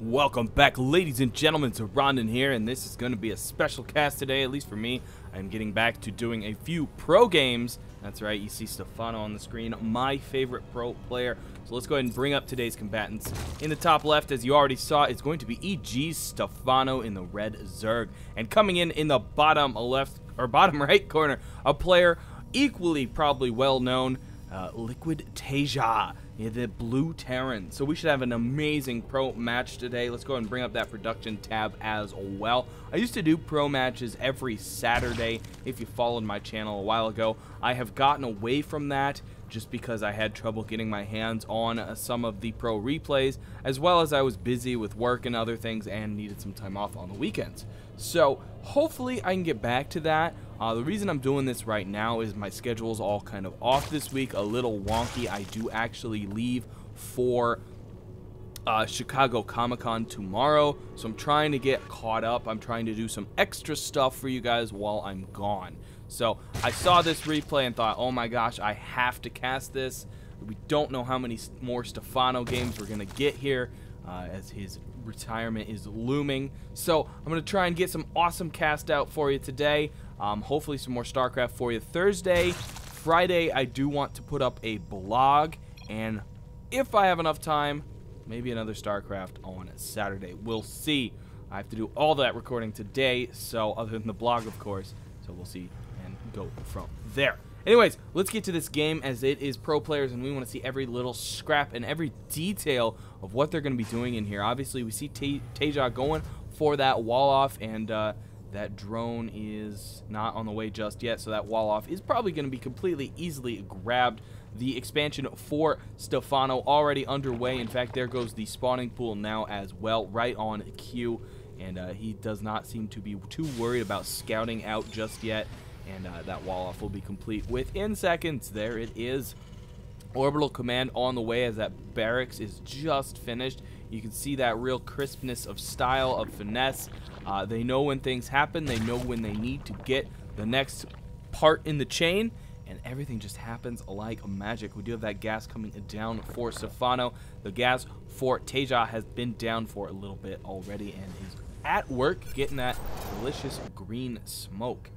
Welcome back, ladies and gentlemen, to Zoronden here, and this is going to be a special cast today, at least for me. I'm getting back to doing a few pro games. That's right, you see Stephano on the screen, my favorite pro player. So let's go ahead and bring up today's combatants. In the top left, as you already saw, it's going to be EGStephano in the red Zerg. And coming in the bottom left, or bottom right corner, a player equally probably well known, LiquidTaeJa, the blue Terran. So we should have an amazing pro match today. Let's go ahead and bring up that production tab as well. I used to do pro matches every Saturday. If you followed my channel a while ago, I have gotten away from that just because I had trouble getting my hands on some of the pro replays, as well as I was busy with work and other things and needed some time off on the weekends. So hopefully I can get back to that. The reason I'm doing this right now is my schedule is all kind of off this week, a little wonky. I do actually leave for Chicago Comic-Con tomorrow, so I'm trying to get caught up. I'm trying to do some extra stuff for you guys while I'm gone. So I saw this replay and thought, oh my gosh, I have to cast this. We don't know how many more Stephano games we're going to get here as his retirement is looming. So I'm going to try and get some awesome cast out for you today. Hopefully some more Starcraft for you Thursday. Friday, I do want to put up a blog, and if I have enough time, maybe another Starcraft on Saturday. We'll see. I have to do all that recording today, so other than the blog, of course. So we'll see and go from there. Anyways, let's get to this game, as it is pro players, and we want to see every little scrap and every detail of what they're going to be doing in here. Obviously, we see TaeJa going for that wall off, and that drone is not on the way just yet, so that wall off is probably going to be completely easily grabbed. The expansion for Stephano already underway. In fact, there goes the spawning pool now as well, right on cue, and he does not seem to be too worried about scouting out just yet, and that wall off will be complete within seconds. There it is. Orbital command on the way, as that barracks is just finished. You can see that real crispness of style, of finesse. They know when things happen. They know when they need to get the next part in the chain, and everything just happens like magic. We do have that gas coming down for Stephano. The gas for TaeJa has been down for a little bit already and is at work getting that delicious green smoke.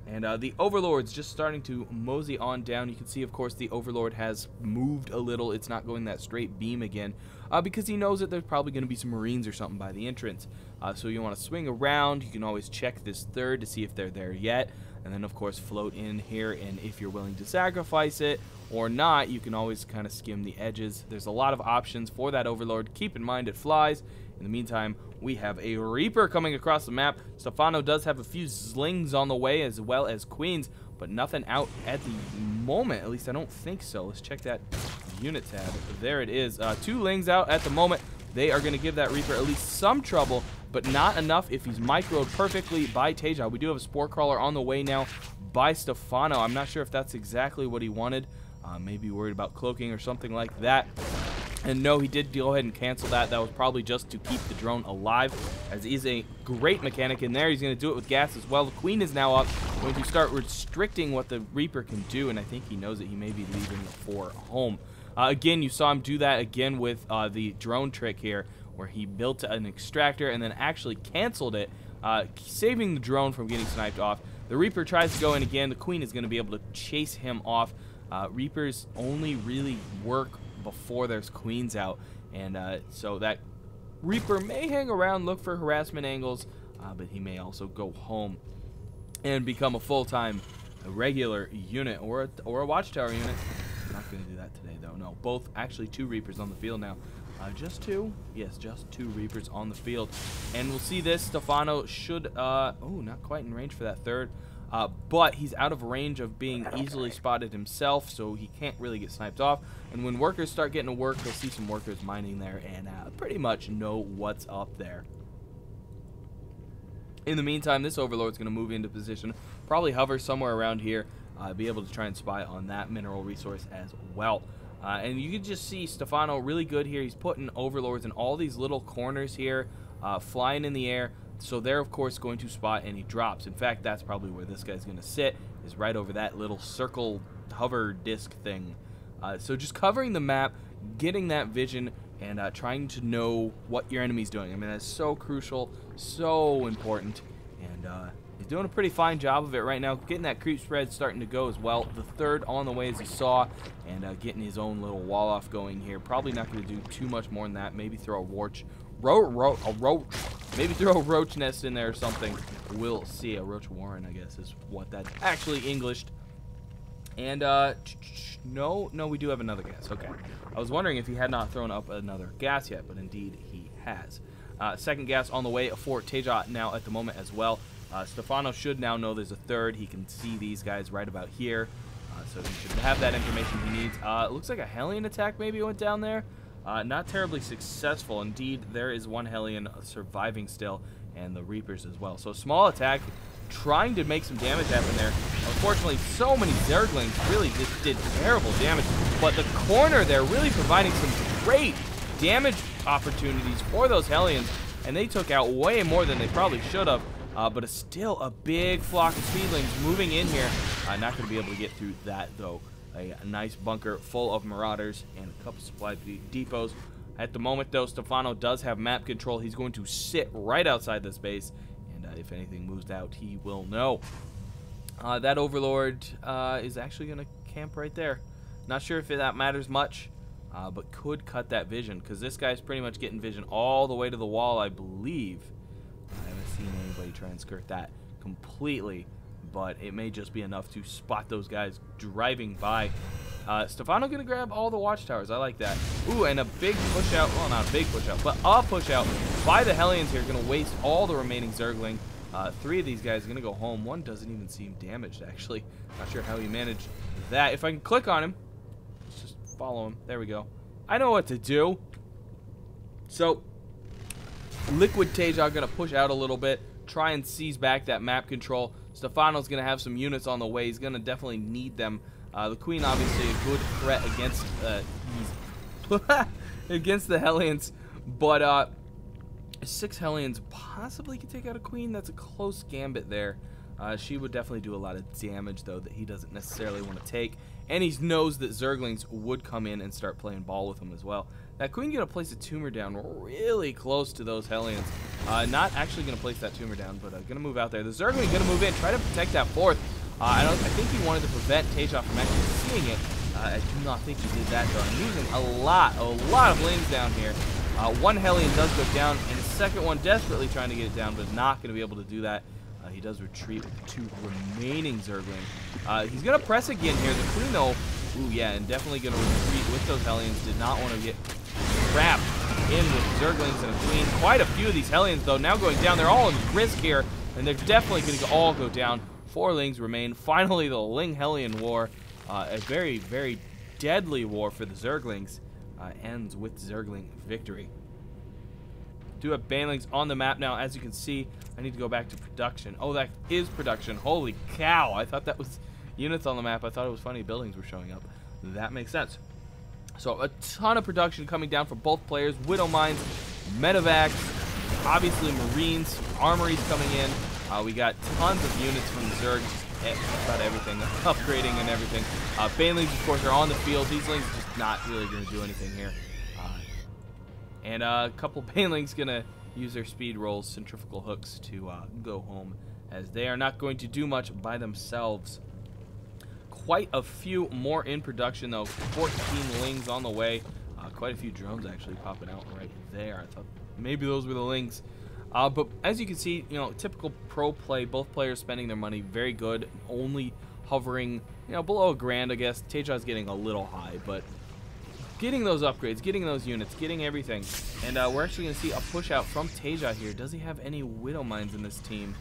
And the Overlord's just starting to mosey on down. You can see, of course, the Overlord has moved a little. It's not going that straight beam again because he knows that there's probably going to be some Marines or something by the entrance. So you want to swing around. You can always check this third to see if they're there yet. And then, of course, float in here. And if you're willing to sacrifice it or not, you can always kind of skim the edges. There's a lot of options for that Overlord. Keep in mind it flies. In the meantime, we have a Reaper coming across the map. Stephano does have a few slings on the way, as well as queens, but nothing out at the moment. At least I don't think so. Let's check that unit tab. There it is. 2 lings out at the moment. They are going to give that Reaper at least some trouble, but not enough if he's microed perfectly by TaeJa. We do have a Spore Crawler on the way now by Stephano. I'm not sure if that's exactly what he wanted. Maybe worried about cloaking or something like that. And no, he did go ahead and cancel that. That was probably just to keep the drone alive, as he's a great mechanic in there. He's going to do it with gas as well. The Queen is now up, going to start restricting what the Reaper can do, and I think he knows that he may be leaving for home. Again, you saw him do that again with the drone trick here, where he built an extractor and then actually canceled it, saving the drone from getting sniped off. The Reaper tries to go in again. The Queen is going to be able to chase him off. Reapers only really work before there's queens out, and so that Reaper may hang around, look for harassment angles, but he may also go home and become a full-time regular unit or a watchtower unit. I'm not going to do that today, though. No, both, actually 2 Reapers on the field now. Just 2? Yes, just 2 Reapers on the field. And we'll see this. Stephano should, oh, not quite in range for that third. But he's out of range of being easily spotted himself, so he can't really get sniped off. And when workers start getting to work, they'll see some workers mining there and pretty much know what's up there. In the meantime, this Overlord's going to move into position, probably hover somewhere around here, be able to try and spy on that mineral resource as well. And you can just see Stephano really good here. He's putting Overlords in all these little corners here, flying in the air. So they're, of course, going to spot any drops. In fact, that's probably where this guy's going to sit, is right over that little circle hover disc thing. So just covering the map, getting that vision, and trying to know what your enemy's doing. I mean, that's so crucial, so important, and he's doing a pretty fine job of it right now. Getting that creep spread starting to go as well. The third on the way, as you saw, and getting his own little wall off going here. Probably not going to do too much more than that. Maybe throw a roach. Maybe throw a roach nest in there or something. We'll see. A roach warren, I guess, is what that's actually Englished. And no, we do have another gas. Okay, I was wondering if he had not thrown up another gas yet, but indeed he has. Second gas on the way for TaeJa now at the moment as well. Stephano should now know there's a third. He can see these guys right about here, so he should have that information he needs. It looks like a Hellion attack maybe went down there. Not terribly successful. Indeed, there is one Hellion surviving still, and the Reapers as well. So small attack, trying to make some damage happen there. Unfortunately, so many Zerglings really just did terrible damage, but the corner there really providing some great damage opportunities for those Hellions, and they took out way more than they probably should have. But it's still a big flock of Speedlings moving in here. Not going to be able to get through that, though. A nice bunker full of Marauders and a couple supply depots. At the moment, though, Stephano does have map control. He's going to sit right outside this base, and if anything moves out, he will know. That Overlord is actually going to camp right there. Not sure if that matters much, but could cut that vision, because this guy's pretty much getting vision all the way to the wall, I believe. I haven't seen anybody try and skirt that completely, but it may just be enough to spot those guys driving by. Stephano gonna grab all the watchtowers. I like that. Ooh, and a big push out. Well, not a big push out, but a push out by the Hellions here. Gonna waste all the remaining Zergling. 3 of these guys are gonna go home. One doesn't even seem damaged, actually. Not sure how he managed that. If I can click on him, let's just follow him. There we go. I know what to do. So, LiquidTaeJa gonna push out a little bit, try and seize back that map control. Stephano's gonna have some units on the way. He's gonna definitely need them. The Queen, obviously, a good threat against against the Hellions, but 6 Hellions possibly could take out a Queen. That's a close gambit there. She would definitely do a lot of damage, though, that he doesn't necessarily want to take. And he knows that Zerglings would come in and start playing ball with him as well. That Queen going to place a tumor down really close to those Hellions. Not actually going to place that tumor down, but going to move out there. The Zergling going to move in, try to protect that 4th. I think he wanted to prevent TaeJa from actually seeing it. I do not think he did that, though. I'm using a lot of lings down here. One Hellion does go down, and the second one desperately trying to get it down, but not going to be able to do that. He does retreat with the 2 remaining Zergling. He's going to press again here. The Queen, though, ooh, yeah, and definitely going to retreat with those Hellions. Did not want to get trapped in with Zerglings and a Queen. Quite a few of these Hellions, though, now going down. They're all in risk here, and they're definitely going to all go down. 4 Lings remain. Finally, the Ling-Hellion war, a very, very deadly war for the Zerglings, ends with Zergling victory. Do have Banelings on the map now. As you can see, I need to go back to production. Oh, that is production. Holy cow. I thought that was units on the map. I thought it was funny buildings were showing up. That makes sense. So a ton of production coming down for both players. Widow Mines, Medevacs, obviously Marines, Armories coming in. We got tons of units from the Zerg. About everything. Upgrading and everything. Banelings, of course, are on the field. These Lings are just not really going to do anything here. And a couple Banelings going to use their speed rolls, centrifugal hooks, to go home, as they are not going to do much by themselves. Quite a few more in production, though. 14 Lings on the way. Quite a few drones actually popping out right there. I thought maybe those were the Lings. But as you can see, you know, typical pro play. Both players spending their money very good. Only hovering, you know, below $1,000, I guess. TaeJa's getting a little high, but getting those upgrades, getting those units, getting everything. And we're actually going to see a push out from TaeJa here. Does he have any Widow Mines in this team?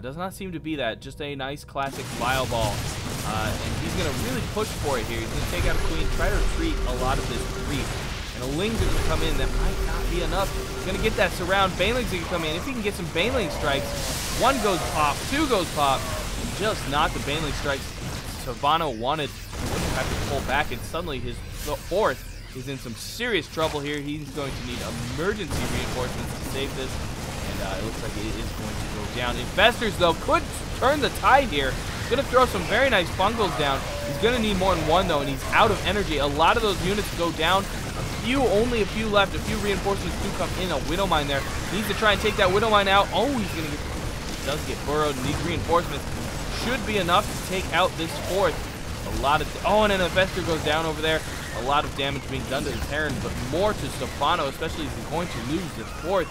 Does not seem to be that. Just a nice classic Bile Ball. And he's going to really push for it here. He's going to take out a Queen, try to retreat a lot of this creep. And a Ling's going to come in. That might not be enough. He's going to get that surround. Banelings going to come in. If he can get some Baneling strikes, 1 goes pop, 2 goes pop, and just not the Baneling strikes Stephano wanted. He'll have to pull back, and suddenly his 4th is in some serious trouble here. He's going to need emergency reinforcements to save this. And it looks like it is going to go down. Investors, though, could turn the tide here. He's going to throw some very nice bungles down. He's going to need more than 1, though, and he's out of energy. A lot of those units go down. A only a few left. A few reinforcements do come in. A Widow Mine there. Needs to try and take that Widow Mine out. Oh, he does get burrowed, and these reinforcements should be enough to take out this fourth. A lot of, oh, and an Infestor goes down over there. A lot of damage being done to the Terran, but more to Stephano, especially as he's going to lose this fourth.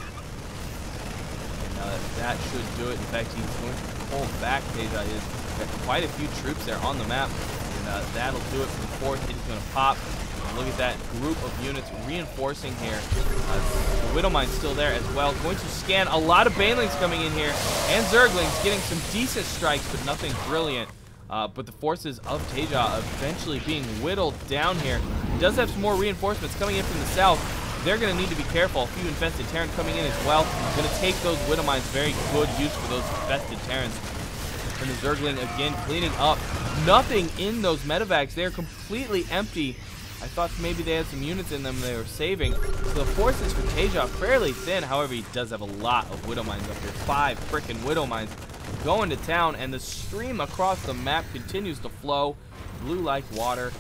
And that should do it. In fact, he's going to pull back. TaeJa is got quite a few troops there on the map, and that'll do it for the fourth. It is going to pop. And look at that group of units reinforcing here. The Widow Mine's still there as well. Going to scan. A lot of Banelings coming in here, and Zerglings getting some decent strikes, but nothing brilliant. But the forces of TaeJa eventually being whittled down here. He does have some more reinforcements coming in from the south. They're going to need to be careful. A few infested Terran coming in as well. Going to take those Widow Mines. Very good use for those infested Terrans. And the Zergling again cleaning up. Nothing in those medevacs. They're completely empty. I thought maybe they had some units in them they were saving. So the forces for TaeJa fairly thin. However, he does have a lot of Widow Mines up here. 5 frickin' Widow Mines going to town, and the stream across the map continues to flow. Blue like water,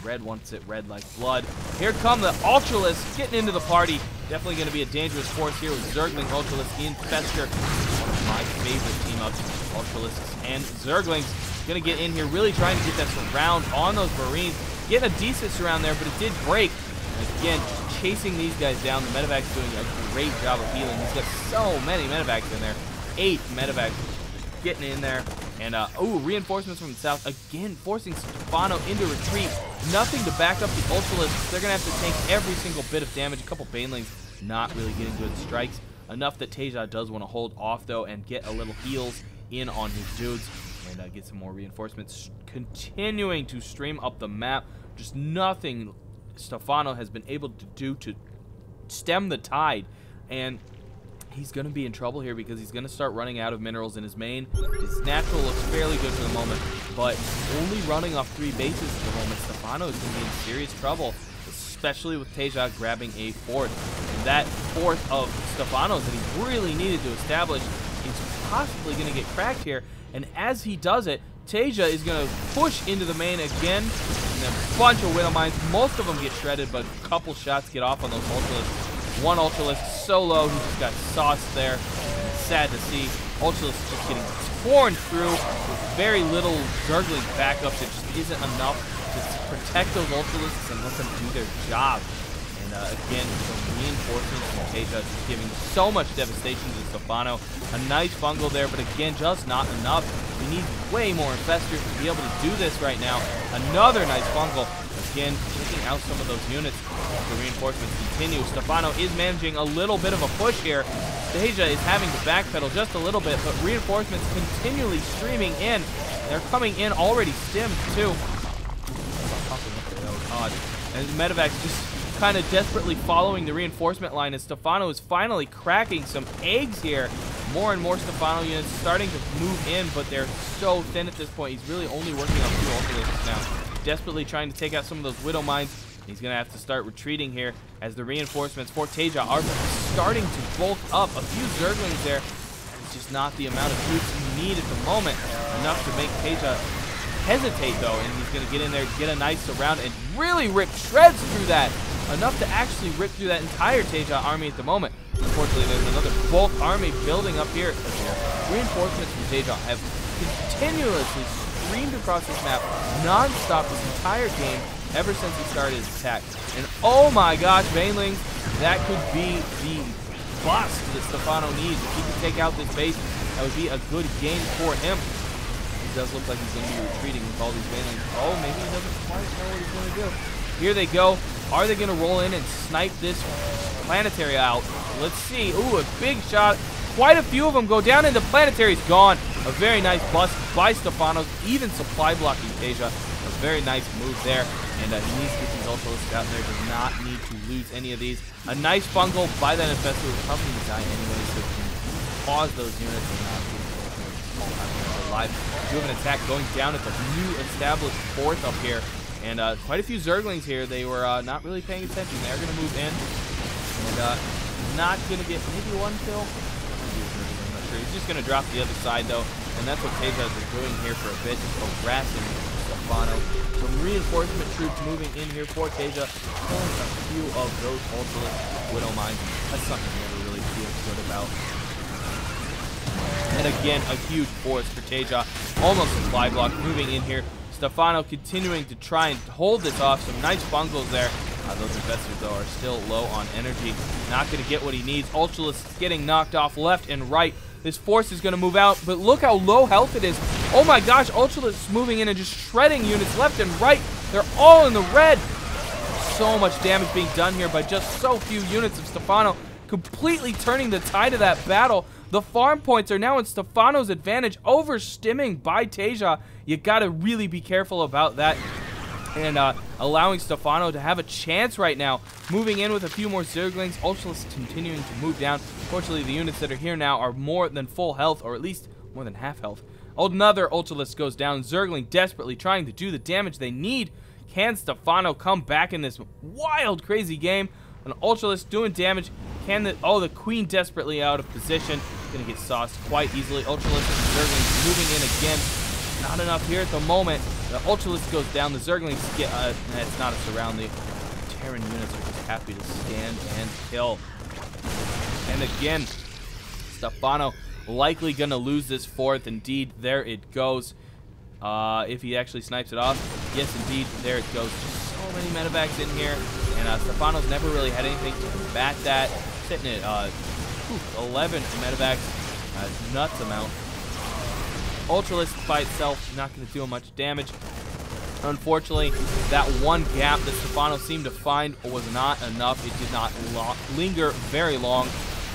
red wants it red like blood. Here come the Ultralisks getting into the party. Definitely going to be a dangerous force here with Zergling, Ultralisk, Infestor. One of my favorite team-ups, Ultralisks and Zerglings. Going to get in here, really trying to get that surround on those Marines. Getting a decent surround there, but it did break. And again, just chasing these guys down. The medevac's doing a great job of healing. He's got so many medevacs in there. 8 medevacs getting in there. And, oh, reinforcements from the south. Again, forcing Stephano into retreat. Nothing to back up the Ultralisks. They're going to have to take every single bit of damage. A couple Banelings not really getting good strikes. Enough that TaeJa does want to hold off, though, and get a little heals in on his dudes. And get some more reinforcements. Continuing to stream up the map. Just nothing Stephano has been able to do to stem the tide. And he's going to be in trouble here because he's going to start running out of minerals in his main. His natural looks fairly good for the moment, but only running off 3 bases at the moment. Stephano is going to be in serious trouble, especially with TaeJa grabbing a fourth. And that fourth of Stephano's that he really needed to establish is possibly going to get cracked here. And as he does it, TaeJa is going to push into the main again, and a bunch of Widow Mines. Most of them get shredded, but a couple shots get off on those Ultralisks. One Ultralisk so low, he just got sauced there. Sad to see. Ultralisk just getting torn through with very little Zergling backups. It just isn't enough to protect those Ultralisks and let them do their job. And again, the reinforcements from TaeJa just giving so much devastation to Stephano. A nice fungal there, but again, just not enough. We need way more Infestors to be able to do this right now. Another nice fungal. Again, taking out some of those units. The reinforcements continue. Stephano is managing a little bit of a push here. TaeJa is having to backpedal just a little bit, but reinforcements continually streaming in. They're coming in already stimmed too. Oh god. And medevac's just kind of desperately following the reinforcement line, and Stephano is finally cracking some eggs here. More and more Stephano units starting to move in, but they're so thin at this point. He's really only working on 2 Ultralisks now. Desperately trying to take out some of those Widow Mines. He's going to have to start retreating here as the reinforcements for TaeJa are starting to bulk up. A few Zerglings there. It's just not the amount of troops you need at the moment. Enough to make TaeJa hesitate, though, and he's going to get in there, get a nice surround, and really rip shreds through that. Enough to actually rip through that entire TaeJa army at the moment. Unfortunately, there's another bulk army building up here. Reinforcements from TaeJa have continuously streamed across this map non-stop this entire game ever since he started his attack. And oh my gosh, Banelings, that could be the bust that Stephano needs. If he can take out this base, that would be a good game for him. It does look like he's going to be retreating with all these Banelings. Oh, maybe he doesn't quite know what he's going to do. Here they go. Are they going to roll in and snipe this planetary out? Let's see. Ooh, a big shot. Quite a few of them go down, and the planetary's gone. A very nice bust by Stephano, even supply blocking TaeJa. A very nice move there, and he needs to get these Ultralisks out there. Does not need to lose any of these. A nice fungal by that Infestor, who's probably going to die anyway, so he can pause those units and not get alive. Do have an attack going down at the new established fourth up here. And quite a few Zerglings here. They were not really paying attention. They're going to move in. And not going to get maybe 1 kill. I'm not sure. He's just going to drop the other side, though. And that's what TaeJa is doing here for a bit. Just harassing Stephano. Some reinforcement troops moving in here for TaeJa, killing a few of those Ultralisk Widow Mines. That's something I never really feel good about. And again, a huge force for TaeJa. Almost a fly block moving in here. Stephano continuing to try and hold this off. Some nice bungles there. Those investors, though, are still low on energy. Not going to get what he needs. Ultralisk getting knocked off left and right. This force is going to move out, but look how low health it is. Oh my gosh, Ultralisk moving in and just shredding units left and right. They're all in the red. So much damage being done here by just so few units of Stephano, completely turning the tide of that battle. The farm points are now in Stephano's advantage, over stimming by TaeJa. You got to really be careful about that. And allowing Stephano to have a chance right now. Moving in with a few more Zerglings. Ultralisk continuing to move down. Fortunately, the units that are here now are more than full health, or at least more than half health. Another Ultralisk goes down. Zergling desperately trying to do the damage they need. Can Stephano come back in this wild, crazy game? An Ultralisk doing damage. Can the... Oh, the Queen desperately out of position. Gonna get sauced quite easily. Ultralisk and Zerglings moving in again. Not enough here at the moment. The Ultralisk goes down. The Zerglings get... it's not a surround. The Terran units are just happy to stand and kill. And again, Stephano likely going to lose this fourth. Indeed, there it goes. If he actually snipes it off. Yes, indeed, there it goes. Just so many medevacs in here. And Stephano's never really had anything to combat that. Sitting at 11 medevacs. Nuts amount. Ultralisk by itself not going to do much damage. Unfortunately, that one gap that Stephano seemed to find was not enough. It did not linger very long.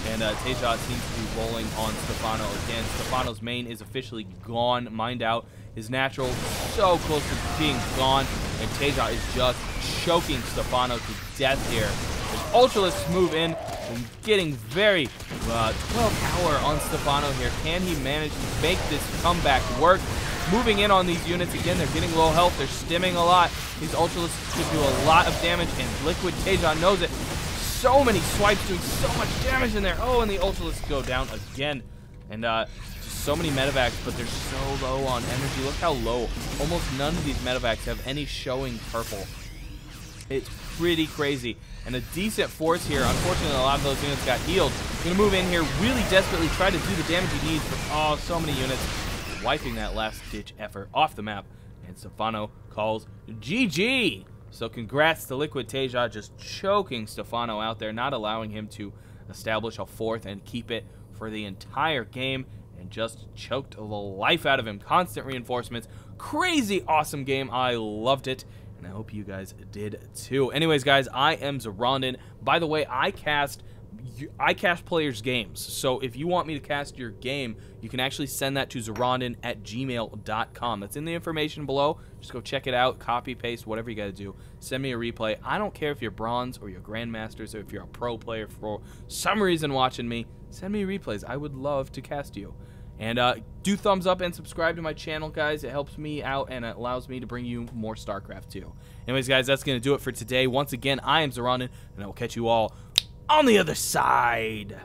And TaeJa seems to be rolling on Stephano again. Stephano's main is officially gone, mined out. His natural so close to being gone. And TaeJa is just choking Stephano to death here. As Ultralisks move in and getting very 12 hour on Stephano here. Can he manage to make this comeback work? Moving in on these units again. They're getting low health. They're stimming a lot. These Ultralisks could do a lot of damage, and LiquidTaeJa knows it. So many swipes doing so much damage in there. Oh, and the Ultralisks go down again. And just so many medevacs, but they're so low on energy. Look how low. Almost none of these medevacs have any showing purple. It's pretty crazy. And a decent force here. Unfortunately, a lot of those units got healed. Gonna move in here, really desperately try to do the damage he needs, but oh, so many units. Wiping that last-ditch effort off the map. And Stephano calls GG. So congrats to LiquidTaeJa, just choking Stephano out there, not allowing him to establish a fourth and keep it for the entire game, and just choked the life out of him. Constant reinforcements. Crazy awesome game. I loved it. And I hope you guys did too. Anyways, guys, I am Zoronden. By the way, I cast players' games. So if you want me to cast your game, you can actually send that to zoronden@gmail.com. That's in the information below. Just go check it out, copy, paste, whatever you got to do. Send me a replay. I don't care if you're bronze or you're grandmasters or if you're a pro player for some reason watching me. Send me replays. I would love to cast you. And do thumbs up and subscribe to my channel, guys. It helps me out and it allows me to bring you more Starcraft too. Anyways, guys, that's going to do it for today. Once again, I am Zoronden, and I will catch you all on the other side.